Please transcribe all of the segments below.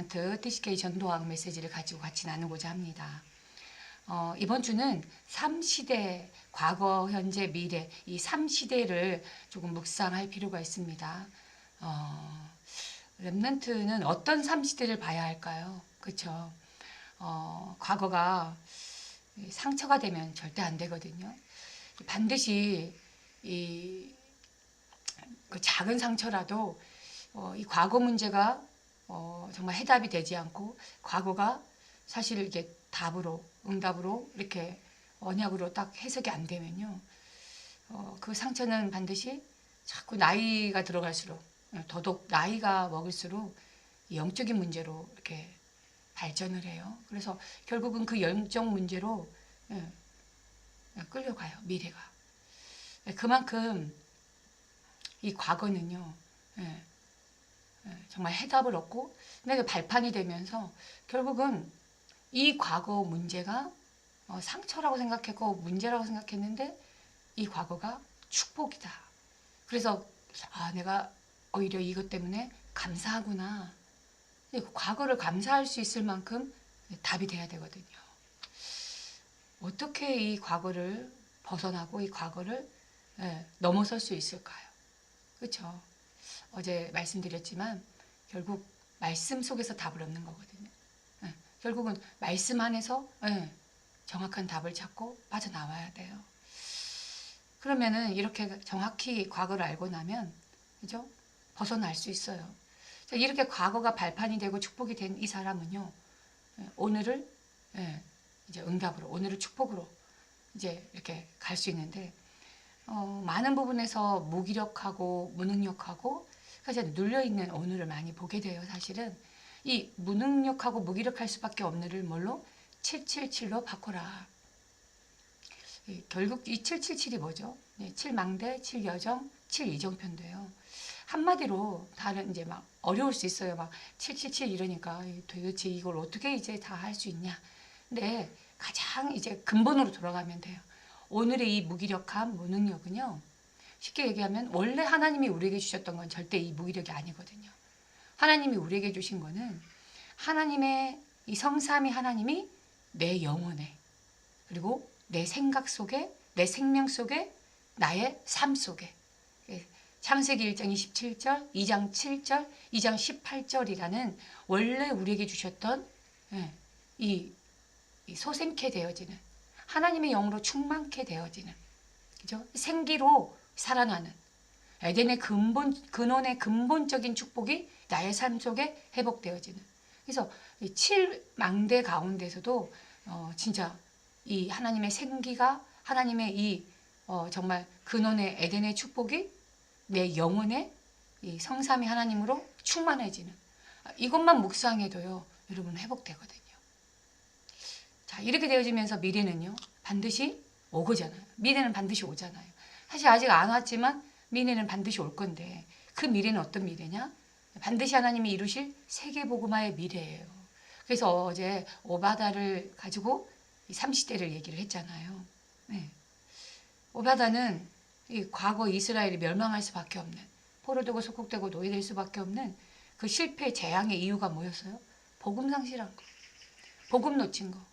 랩넌트 TCK 전도학 메시지를 가지고 같이 나누고자 합니다. 이번 주는 3시대, 과거, 현재, 미래, 이 3시대를 조금 묵상할 필요가 있습니다. 랩넌트는 어떤 3시대를 봐야 할까요? 그쵸? 과거가 상처가 되면 절대 안 되거든요. 반드시 그 작은 상처라도 이 과거 문제가 정말 해답이 되지 않고 과거가 사실 이게 답으로 응답으로 이렇게 언약으로 딱 해석이 안 되면요, 그 상처는 반드시 자꾸 나이가 들어갈수록 더더욱 나이가 먹을수록 영적인 문제로 이렇게 발전을 해요. 그래서 결국은 그 영적 문제로 끌려가요, 미래가. 그만큼 이 과거는요, 정말 해답을 얻고 내가 발판이 되면서 결국은 이 과거 문제가 상처라고 생각했고 문제라고 생각했는데 이 과거가 축복이다. 그래서 내가 오히려 이것 때문에 감사하구나. 과거를 감사할 수 있을 만큼 답이 돼야 되거든요. 어떻게 이 과거를 벗어나고 이 과거를 넘어설 수 있을까요? 그렇죠? 어제 말씀드렸지만 결국 말씀 속에서 답을 얻는 거거든요. 결국은 말씀 안에서 정확한 답을 찾고 빠져나와야 돼요. 그러면은 이렇게 정확히 과거를 알고 나면, 그죠? 벗어날 수 있어요. 이렇게 과거가 발판이 되고 축복이 된 이 사람은요, 오늘을 이제 응답으로, 오늘을 축복으로 이제 이렇게 갈 수 있는데, 많은 부분에서 무기력하고 무능력하고 그래서 눌려있는 오늘을 많이 보게 돼요. 사실은 이 무능력하고 무기력할 수밖에 없는를 뭘로? 777로 바꿔라. 결국 이 777이 뭐죠? 7망대, 7여정, 7이정편도예요. 한마디로 다른 이제 막 어려울 수 있어요. 막 777 이러니까 도대체 이걸 어떻게 이제 다 할 수 있냐. 근데 가장 이제 근본으로 돌아가면 돼요. 오늘의 이 무기력함, 무능력은요, 쉽게 얘기하면 원래 하나님이 우리에게 주셨던 건 절대 이 무기력이 아니거든요. 하나님이 우리에게 주신 거는 하나님의 이 성삼위 하나님이 내 영혼에, 그리고 내 생각 속에, 내 생명 속에, 나의 삶 속에, 창세기 1장 27절, 2장 7절, 2장 18절이라는 원래 우리에게 주셨던 이 소생케 되어지는 하나님의 영으로 충만케 되어지는, 그죠? 생기로 살아나는 에덴의 근원의 근본적인 축복이 나의 삶 속에 회복되어지는. 그래서 이 7망대 가운데서도 진짜 이 하나님의 생기가, 하나님의 이 정말 근원의 에덴의 축복이 내 영혼에 이 성삼위 하나님으로 충만해지는, 이것만 묵상해도요, 여러분 회복되거든요. 자, 이렇게 되어지면서 미래는요, 반드시 오거잖아요. 미래는 반드시 오잖아요. 사실 아직 안 왔지만 미래는 반드시 올 건데, 그 미래는 어떤 미래냐? 반드시 하나님이 이루실 세계복음화의 미래예요. 그래서 어제 오바다를 가지고 이 30대를 얘기를 했잖아요. 오바다는 이 과거 이스라엘이 멸망할 수밖에 없는, 포로되고 속국되고 노예될 수밖에 없는 그 실패 재앙의 이유가 뭐였어요? 복음 상실한 거, 복음 놓친 거.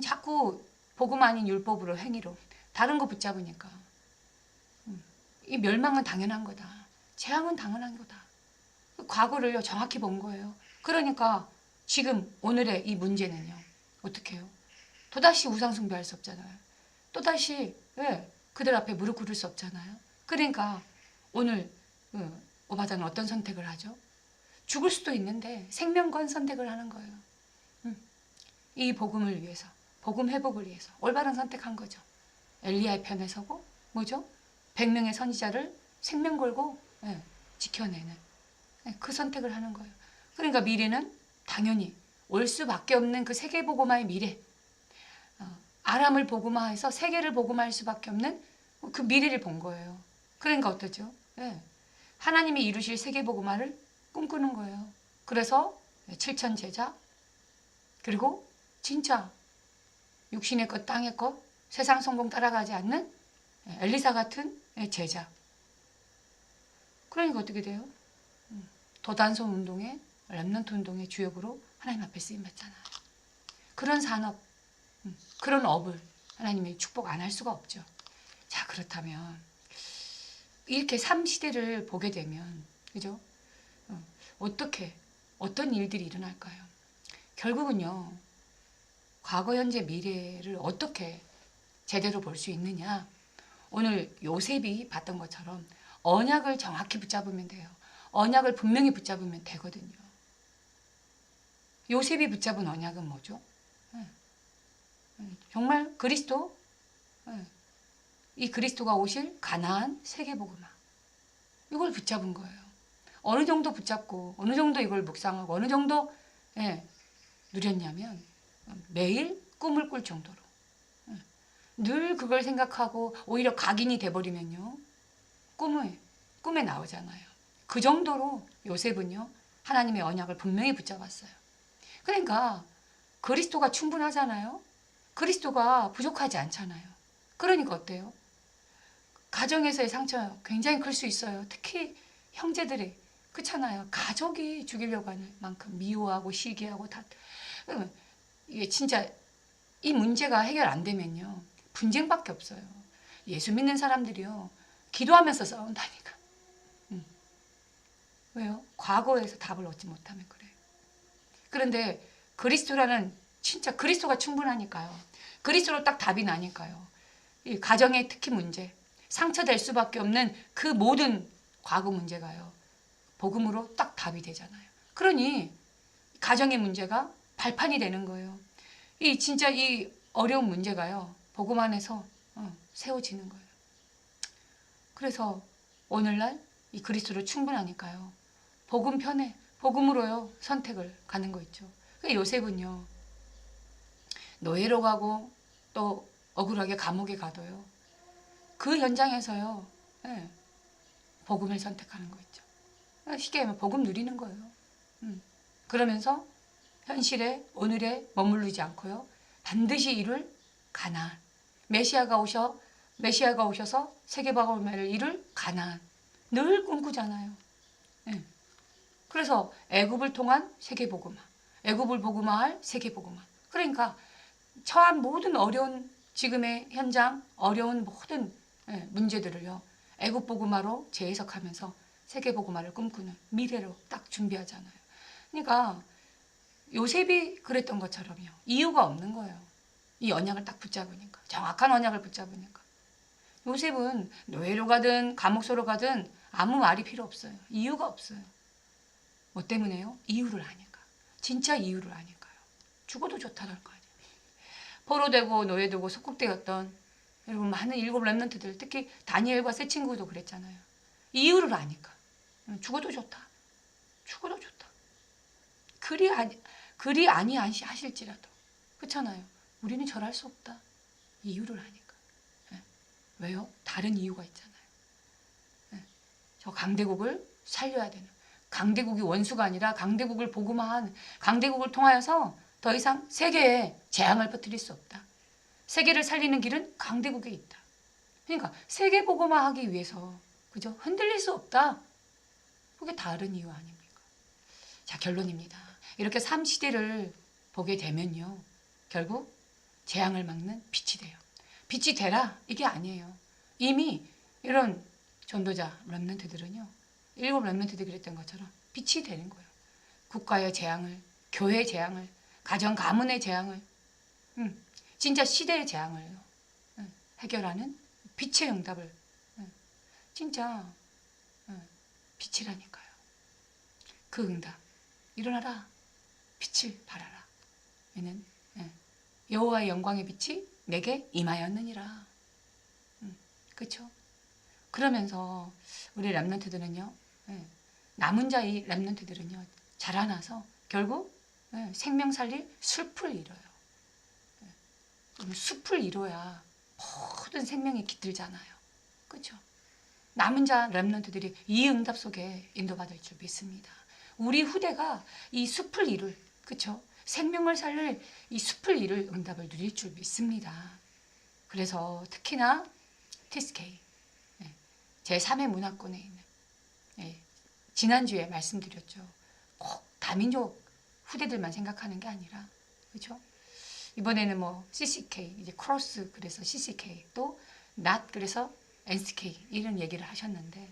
자꾸 복음 아닌 율법으로, 행위로 다른 거 붙잡으니까 이 멸망은 당연한 거다, 재앙은 당연한 거다. 과거를 정확히 본 거예요. 그러니까 지금 오늘의 이 문제는요, 어떻게 해요? 또다시 우상숭배할 수 없잖아요. 또다시 그들 앞에 무릎 꿇을 수 없잖아요. 그러니까 오늘 오바다는 어떤 선택을 하죠? 죽을 수도 있는데 생명권 선택을 하는 거예요. 이 복음을 위해서, 복음 회복을 위해서 올바른 선택한 거죠. 엘리야의 편에 서고, 뭐죠? 100명의 선지자를 생명 걸고 지켜내는 그 선택을 하는 거예요. 그러니까 미래는 당연히 올 수밖에 없는 그 세계복음화의 미래, 아람을 복음화해서 세계를 복음화할 수밖에 없는 그 미래를 본 거예요. 그러니까 어떠죠? 하나님이 이루실 세계복음화를 꿈꾸는 거예요. 그래서 7천 제자, 그리고 진짜 육신의 것, 땅의 것, 세상 성공 따라가지 않는 엘리사 같은 제자. 그러니까 어떻게 돼요? 도단성 운동에 렘넌트 운동의 주역으로 하나님 앞에 쓰임받잖아요. 그런 산업, 그런 업을 하나님이 축복 안 할 수가 없죠. 자, 그렇다면 이렇게 삶 시대를 보게 되면, 그죠? 어떤 일들이 일어날까요? 결국은요, 과거, 현재, 미래를 어떻게 제대로 볼 수 있느냐? 오늘 요셉이 봤던 것처럼 언약을 정확히 붙잡으면 돼요. 언약을 분명히 붙잡으면 되거든요. 요셉이 붙잡은 언약은 뭐죠? 정말 그리스도, 이 그리스도가 오실 가나안 세계복음화, 이걸 붙잡은 거예요. 어느 정도 붙잡고 어느 정도 이걸 묵상하고 어느 정도 누렸냐면 매일 꿈을 꿀 정도로 늘 그걸 생각하고 오히려 각인이 돼버리면요, 꿈에 나오잖아요. 그 정도로 요셉은요, 하나님의 언약을 분명히 붙잡았어요. 그러니까 그리스도가 충분하잖아요. 그리스도가 부족하지 않잖아요. 그러니까 어때요? 가정에서의 상처 굉장히 클 수 있어요. 특히 형제들이, 그렇잖아요. 가족이 죽이려고 하는 만큼 미워하고 시기하고 다. 이게 진짜 이 문제가 해결 안 되면요, 분쟁밖에 없어요. 예수 믿는 사람들이요, 기도하면서 싸운다니까. 왜요? 과거에서 답을 얻지 못하면 그래요. 그런데 그리스도라는, 진짜 그리스도가 충분하니까요. 그리스도로 딱 답이 나니까요. 이 가정의 특히 문제, 상처될 수밖에 없는 그 모든 과거 문제가요, 복음으로 딱 답이 되잖아요. 그러니 가정의 문제가 발판이 되는 거예요. 진짜 이 어려운 문제가요, 복음 안에서 세워지는 거예요. 그래서 오늘날 이 그리스도로 충분하니까요, 복음 편에 복음으로요 선택을 가는 거 있죠. 그러니까 요셉은요, 노예로 가고 또 억울하게 감옥에 가도요, 그 현장에서요, 복음을 선택하는 거 있죠. 쉽게 하면 복음 누리는 거예요. 그러면서 현실에 오늘에 머무르지 않고요, 반드시 이룰 가나안, 메시아가 오셔서 세계복음화를 이룰 가나안 늘 꿈꾸잖아요. 그래서 애굽을 통한 세계복음화, 애굽을 복음화할 세계복음화. 그러니까 처한 모든 어려운 지금의 현장, 어려운 모든 문제들을요, 애굽 복음화로 재해석하면서 세계복음화를 꿈꾸는 미래로 딱 준비하잖아요. 그러니까 요셉이 그랬던 것처럼요, 이유가 없는 거예요. 이 언약을 딱 붙잡으니까, 정확한 언약을 붙잡으니까. 요셉은 노예로 가든 감옥소로 가든 아무 말이 필요 없어요. 이유가 없어요. 뭐 때문에요? 이유를 아니까. 진짜 이유를 아니까요. 죽어도 좋다는 거 아니에요. 포로되고 노예되고 속국되었던 여러분 많은 일곱 렘넌트들, 특히 다니엘과 세 친구도 그랬잖아요. 이유를 아니까. 죽어도 좋다. 죽어도 좋다. 그리 아니하실지라도. 그렇잖아요. 우리는 절할 수 없다. 이유를 아니까. 왜요? 다른 이유가 있잖아요. 저 강대국을 살려야 되는, 강대국이 원수가 아니라 강대국을 복음화한, 강대국을 통하여서 더 이상 세계에 재앙을 퍼뜨릴 수 없다. 세계를 살리는 길은 강대국에 있다. 그러니까 세계 복음화하기 위해서, 그죠? 흔들릴 수 없다. 그게 다른 이유 아닙니까? 자, 결론입니다. 이렇게 삶 시대를 보게 되면요, 결국 재앙을 막는 빛이 돼요. 빛이 되라 이게 아니에요. 이미 이런 전도자 렘넌트들은요, 일곱 렘넌트들이 그랬던 것처럼 빛이 되는 거예요. 국가의 재앙을, 교회의 재앙을, 가정 가문의 재앙을, 진짜 시대의 재앙을 해결하는 빛의 응답을, 진짜 빛이라니까요. 그 응답, 일어나라, 빛을 발하라. 이는 여호와의 영광의 빛이 내게 임하였느니라. 그렇죠? 그러면서 우리 렘넌트들은요, 남은 자의 렘넌트들은요, 자라나서 결국 생명 살릴 숲을 이뤄요. 숲을 이뤄야 모든 생명이 깃들잖아요. 그렇죠? 남은 자 렘넌트들이 이 응답 속에 인도받을 줄 믿습니다. 우리 후대가 이 숲을 이룰, 그렇죠? 생명을 살릴 이 숲을 이룰 응답을 누릴 줄 믿습니다. 그래서 특히나 TSK 제3의 문화권에 있는, 지난주에 말씀드렸죠. 꼭 다민족 후대들만 생각하는 게 아니라, 그렇죠? 이번에는 뭐 CCK 이제 크로스 그래서 CCK 또 not 그래서 NCK 이런 얘기를 하셨는데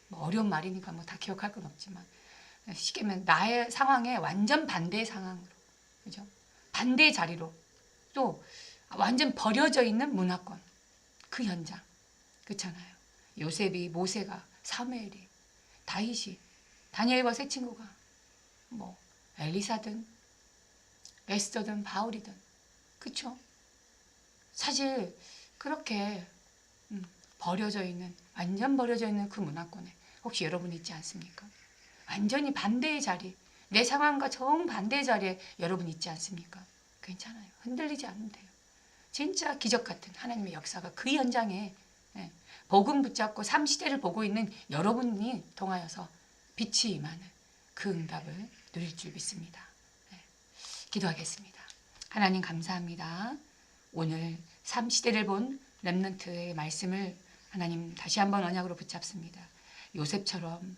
뭐 어려운 말이니까 뭐 다 기억할 건 없지만 쉽게 말하면 나의 상황에 완전 반대의 상황으로, 그죠? 반대의 자리로 또 완전 버려져 있는 문화권 그 현장, 그렇잖아요. 요셉이 모세가 사무엘이 다윗이 다니엘과 세 친구가 뭐 엘리사든 에스더든 바울이든, 그쵸? 사실 그렇게 버려져 있는 완전 버려져 있는 그 문화권에 혹시 여러분 있지 않습니까? 완전히 반대의 자리, 내 상황과 정반대의 자리에 여러분 있지 않습니까? 괜찮아요. 흔들리지 않으면 돼요. 진짜 기적 같은 하나님의 역사가 그 현장에 복음 붙잡고 삼시대를 보고 있는 여러분이 통하여서 빛이 임하는 그 응답을 누릴 줄 믿습니다. 기도하겠습니다. 하나님 감사합니다. 오늘 삼시대를 본 렘넌트의 말씀을 하나님 다시 한번 언약으로 붙잡습니다. 요셉처럼